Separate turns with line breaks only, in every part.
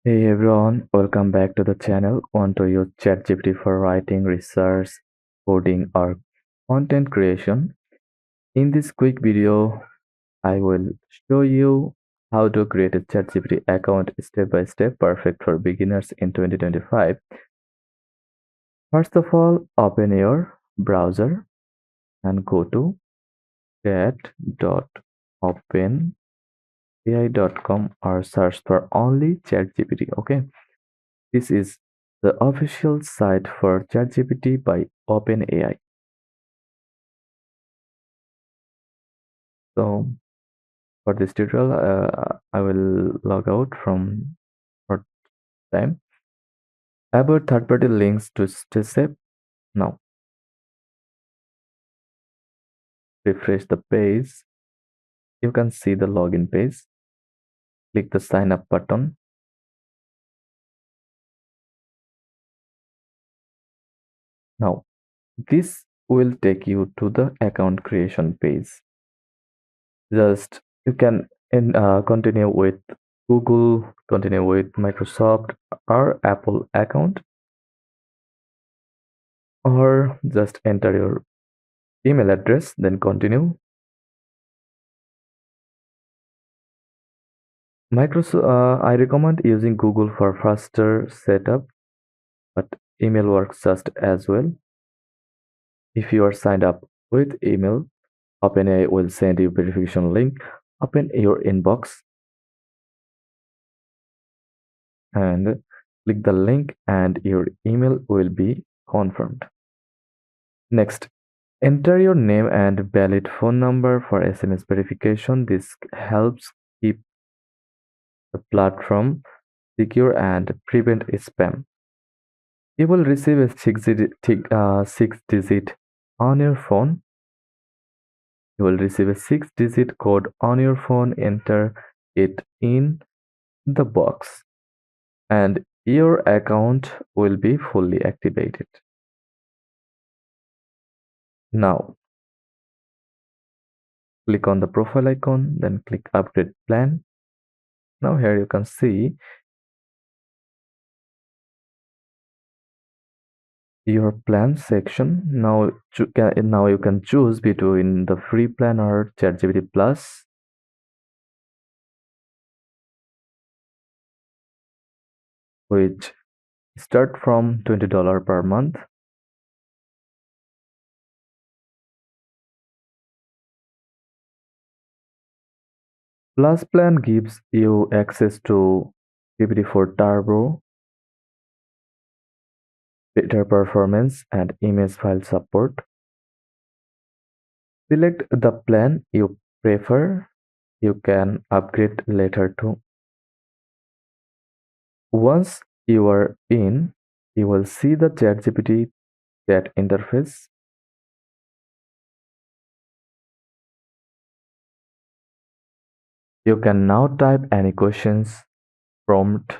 Hey everyone, welcome back to the channel. Want to use ChatGPT for writing, research, coding, or content creation? In this quick video, I will show you how to create a ChatGPT account step by step, perfect for beginners in 2025. First of all, open your browser and go to chat.openai.com or search for only ChatGPT. Okay. This is the official site for ChatGPT by OpenAI. So for this tutorial, I will log out from for time. About third-party links to stay safe. Now refresh the page. You can see the login page. Click the sign up button. Now this will take you to the account creation page. Just you can continue with Google, continue with Microsoft or Apple account, or just enter your email address, then continue. I recommend using Google for faster setup, but email works just as well. If you are signed up with email, OpenAI will send you verification link. Open your inbox and click the link and your email will be confirmed. Next, enter your name and valid phone number for SMS verification. This helps keep the platform secure and prevent spam. You will receive a six digit on your phone. You will receive a 6-digit code on your phone. Enter it in the box, and your account will be fully activated. Now, click on the profile icon, then click Upgrade Plan. Now here you can see your plan section. Now you can choose between the free plan or ChatGPT Plus, which start from $20 per month. Plus plan gives you access to GPT-4 Turbo, better performance, and image file support. Select the plan you prefer. You can upgrade later too. Once you are in, you will see the ChatGPT chat interface. You can now type any questions, prompt,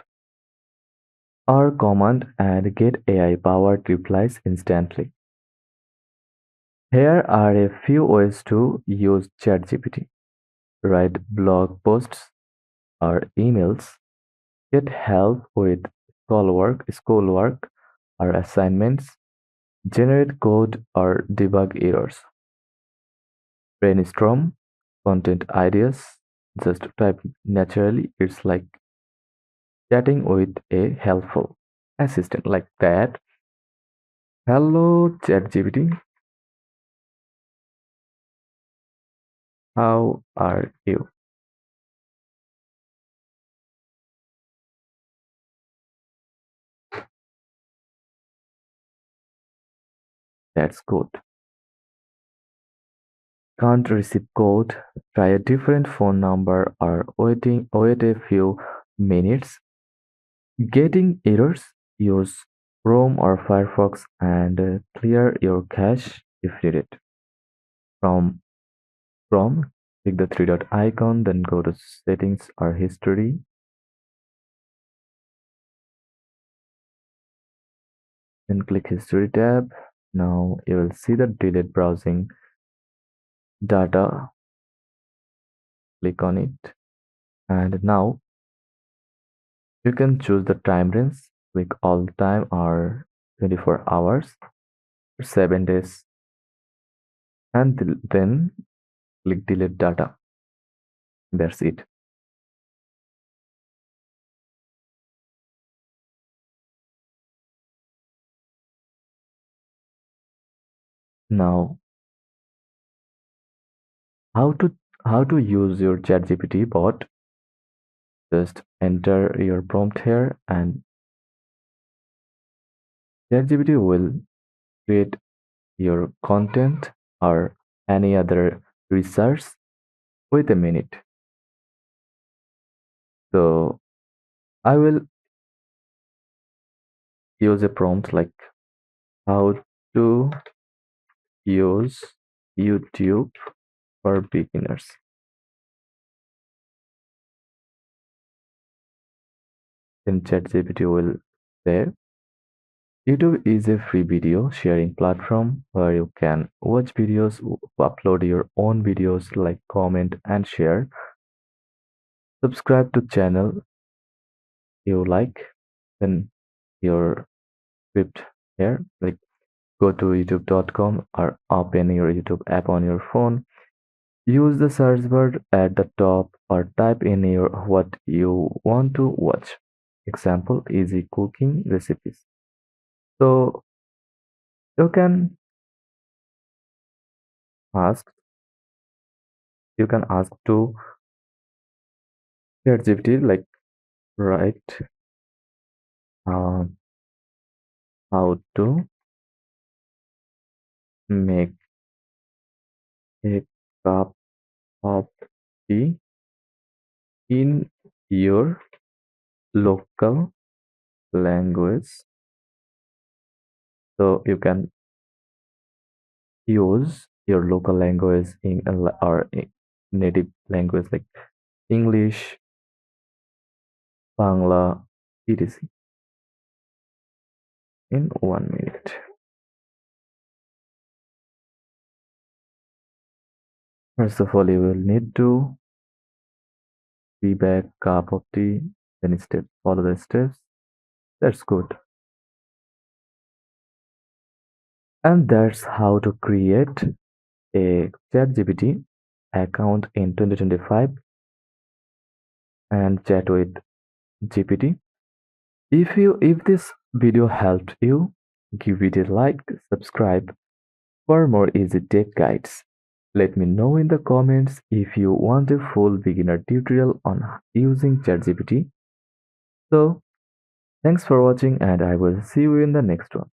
or command and get AI-powered replies instantly. Here are a few ways to use ChatGPT. Write blog posts or emails, get help with schoolwork or assignments, generate code or debug errors, brainstorm content ideas, just type naturally. It's like chatting with a helpful assistant like that. Hello ChatGPT, how are you? That's good. Can't receive code? Try a different phone number or wait a few minutes. Getting errors? Use Chrome or Firefox and clear your cache if needed. From Chrome, click the three dot icon, then go to Settings or History. Then click History tab. Now you will see the Delete Browsing Data. Click on it. And now You can choose the time range, click all time or 24 hours, 7 days, and then click delete data. That's it. Now, how to how to use your ChatGPT bot? Just enter your prompt here, and ChatGPT will create your content or any other research with a minute. So I will use a prompt like how to use YouTube for beginners. Then ChatGPT will say YouTube is a free video sharing platform where you can watch videos, upload your own videos, like, comment and share. Subscribe to channel you like, then your script here, like go to youtube.com or open your YouTube app on your phone. Use the search word at the top or type in your what you want to watch. Example, easy cooking recipes. So you can ask you can ask to ChatGPT like write um, how to make a cup of tea in your local language. So you can use your local language in or native language like English, Bangla, etc. in 1 minute. First of all, you will need to tea bag, cup of tea, then follow the steps. That's good. And that's how to create a ChatGPT account in 2025 and chat with GPT. If this video helped you, give it a like, subscribe for more easy tech guides. Let me know in the comments if you want a full beginner tutorial on using ChatGPT. So, thanks for watching and I will see you in the next one.